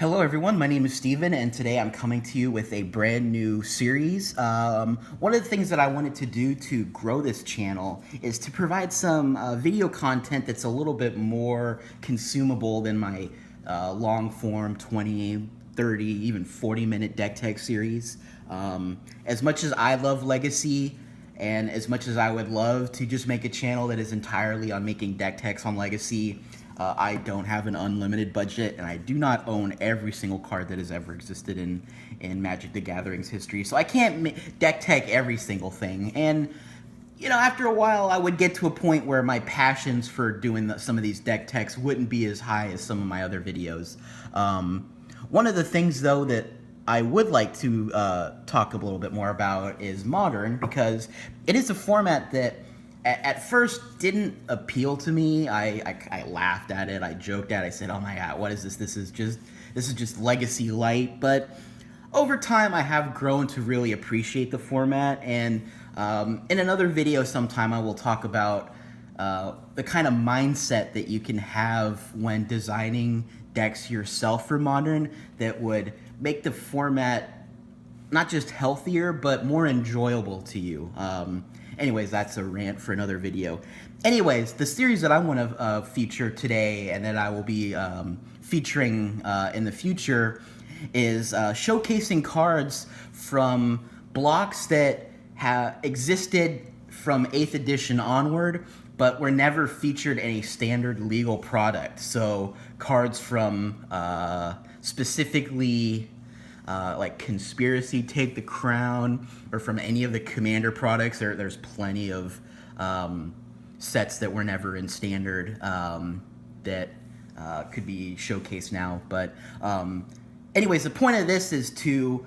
Hello everyone, my name is Steven and today I'm coming to you with a brand new series. One of the things that I wanted to do to grow this channel is to provide some video content that's a little bit more consumable than my long form 20, 30, even 40-minute deck tech series. As much as I love Legacy and as much as I would love to just make a channel that is entirely on making deck techs on Legacy, I don't have an unlimited budget, and I do not own every single card that has ever existed in Magic the Gathering's history. So I can't deck tech every single thing. And, you know, after a while, I would get to a point where my passions for doing some of these deck techs wouldn't be as high as some of my other videos. One of the things, though, that I would like to talk a little bit more about is Modern, because it is a format that at first didn't appeal to me. I laughed at it, I joked at it, I said, oh my god, what is this? This is just Legacy light. But over time I have grown to really appreciate the format, and in another video sometime I will talk about the kind of mindset that you can have when designing decks yourself for Modern that would make the format not just healthier, but more enjoyable to you. Anyways, that's a rant for another video. Anyways, the series that I want to feature today and that I will be featuring in the future is showcasing cards from blocks that have existed from 8th edition onward, but were never featured in a standard legal product. So cards from specifically like Conspiracy, Take the Crown, or from any of the Commander products. There's plenty of sets that were never in standard that could be showcased now. But anyways, the point of this is to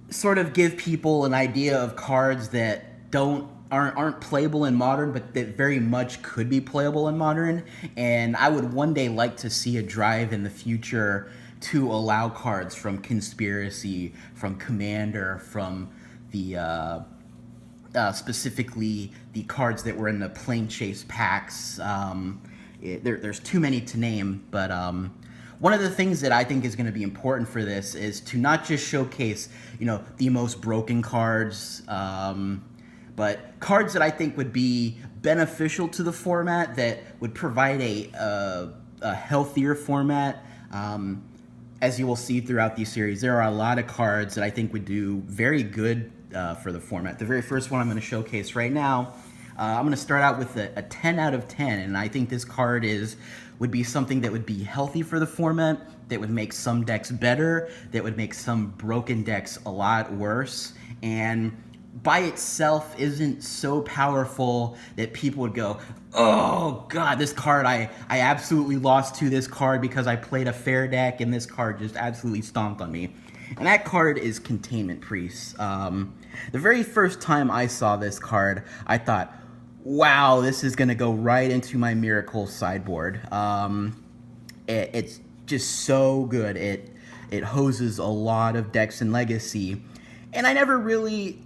sort of give people an idea of cards that aren't playable in Modern, but that very much could be playable in Modern. And I would one day like to see a drive in the future to allow cards from Conspiracy, from Commander, from the specifically the cards that were in the Plane Chase packs. There's too many to name, but one of the things that I think is going to be important for this is to not just showcase, you know, the most broken cards, but cards that I think would be beneficial to the format, that would provide a healthier format. As you will see throughout these series, there are a lot of cards that I think would do very good for the format. The very first one I'm going to showcase right now, I'm going to start out with a 10 out of 10, and I think this card would be something that would be healthy for the format, that would make some decks better, that would make some broken decks a lot worse, and by itself isn't so powerful that people would go, oh god, this card, I absolutely lost to this card because I played a fair deck and this card just absolutely stomped on me. And that card is Containment Priest. The very first time I saw this card, I thought, wow, this is gonna go right into my Miracle sideboard. It's just so good. It hoses a lot of decks in Legacy, and I never really,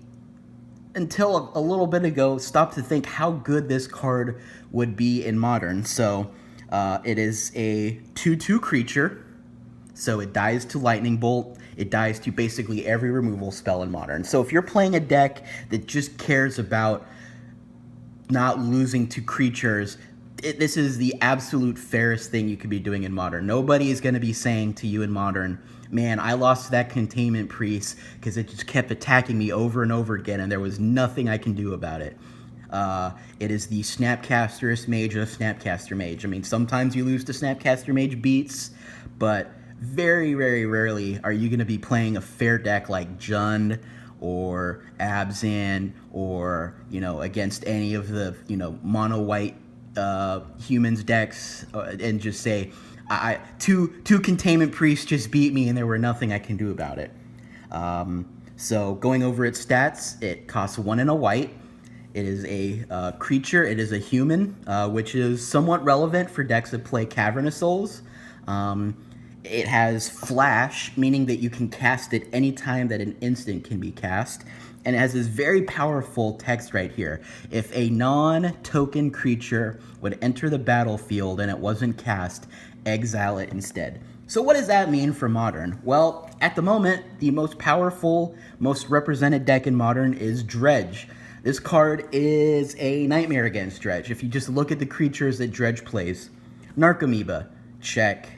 until a little bit ago, stopped to think how good this card would be in Modern. So it is a 2/2 creature, so it dies to Lightning Bolt, it dies to basically every removal spell in Modern. So if you're playing a deck that just cares about not losing to creatures, this is the absolute fairest thing you could be doing in Modern. Nobody is going to be saying to you in Modern, man, I lost to that Containment Priest because it just kept attacking me over and over again, and there was nothing I can do about it. It is the Snapcasterist Mage of Snapcaster Mage. I mean, sometimes you lose to Snapcaster Mage beats, but very, very rarely are you going to be playing a fair deck like Jund or Abzan, or, you know, against any of the, you know, mono-white humans decks, and just say, two Containment Priests just beat me and there were nothing I can do about it. So going over its stats, it costs 1 and a white. It is a creature. It is a human, which is somewhat relevant for decks that play Cavernous Souls. It has Flash, meaning that you can cast it any time that an instant can be cast. and it has this very powerful text right here. If a non-token creature would enter the battlefield and it wasn't cast, exile it instead. So what does that mean for Modern? Well, at the moment, the most powerful, most represented deck in Modern is Dredge. This card is a nightmare against Dredge. If you just look at the creatures that Dredge plays, Narcomoeba, check.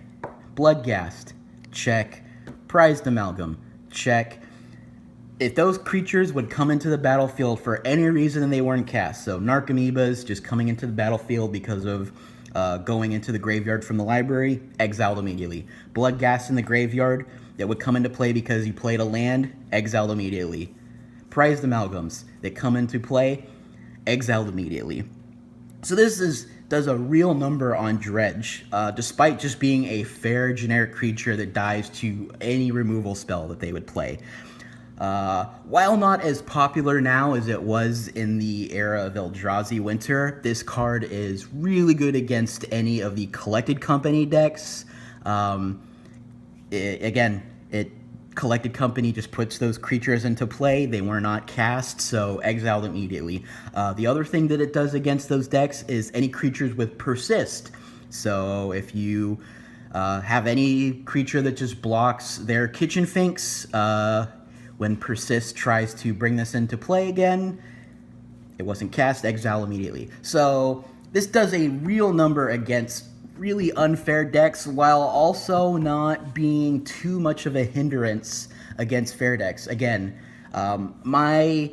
Bloodghast, check. Prized Amalgam, check. If those creatures would come into the battlefield for any reason and they weren't cast, so Narcomoebas just coming into the battlefield because of going into the graveyard from the library, exiled immediately. Bloodghast in the graveyard that would come into play because you played a land, exiled immediately. Prized Amalgams that come into play, exiled immediately. So this does a real number on Dredge, despite just being a fair generic creature that dies to any removal spell that they would play. While not as popular now as it was in the era of Eldrazi Winter, this card is really good against any of the Collected Company decks. Collected Company just puts those creatures into play. They were not cast, so exiled immediately. The other thing that it does against those decks is any creatures with Persist. So if you have any creature that just blocks their Kitchen Finks, when Persist tries to bring this into play again, it wasn't cast, exile immediately. So this does a real number against really unfair decks while also not being too much of a hindrance against fair decks. Again, my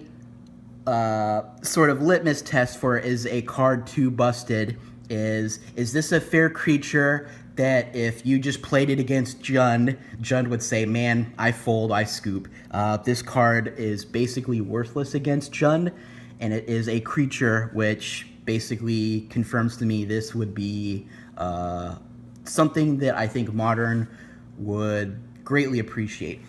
sort of litmus test for is a card too busted is this a fair creature that if you just played it against Jund would say, man, I fold, I scoop. This card is basically worthless against Jund, and it is a creature which basically confirms to me this would be something that I think Modern would greatly appreciate.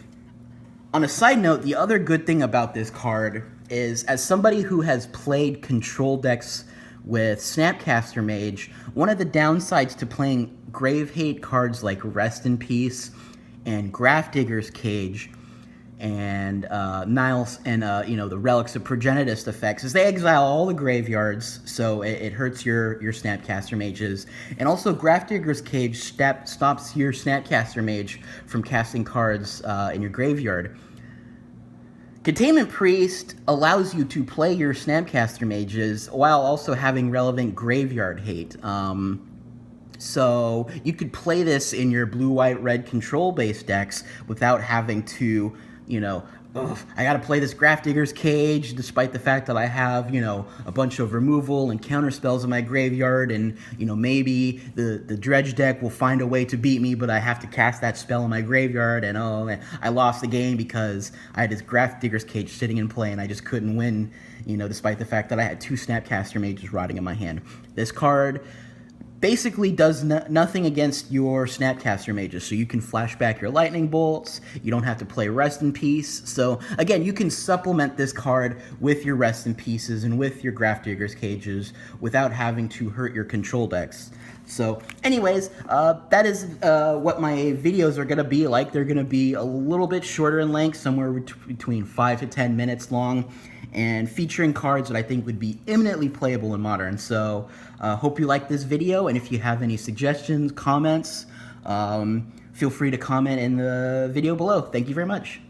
On a side note, the other good thing about this card is, as somebody who has played control decks with Snapcaster Mage, one of the downsides to playing Grave Hate cards like Rest in Peace and Grafdigger's Cage and Niles and the Relics of Progenitist effects is they exile all the graveyards, so it hurts your Snapcaster Mages. And also Grafdigger's Cage stops your Snapcaster Mage from casting cards in your graveyard. Containment Priest allows you to play your Snapcaster Mages while also having relevant graveyard hate. So you could play this in your blue, white, red control-based decks without having to, I gotta play this Grafdigger's Cage despite the fact that I have, a bunch of removal and counter spells in my graveyard, and, maybe the Dredge deck will find a way to beat me, but I have to cast that spell in my graveyard, and I lost the game because I had this Grafdigger's Cage sitting in play and I just couldn't win, despite the fact that I had two Snapcaster Mages rotting in my hand. This card basically does nothing against your Snapcaster Mages, so you can flash back your Lightning Bolts, you don't have to play Rest in Peace, so again, you can supplement this card with your Rest in Pieces and with your Grafdigger's Cages without having to hurt your control decks. So anyways, that is what my videos are going to be like. They're going to be a little bit shorter in length, somewhere between 5 to 10 minutes long, and featuring cards that I think would be eminently playable in Modern. So hope you like this video, and if you have any suggestions, comments, feel free to comment in the video below. Thank you very much.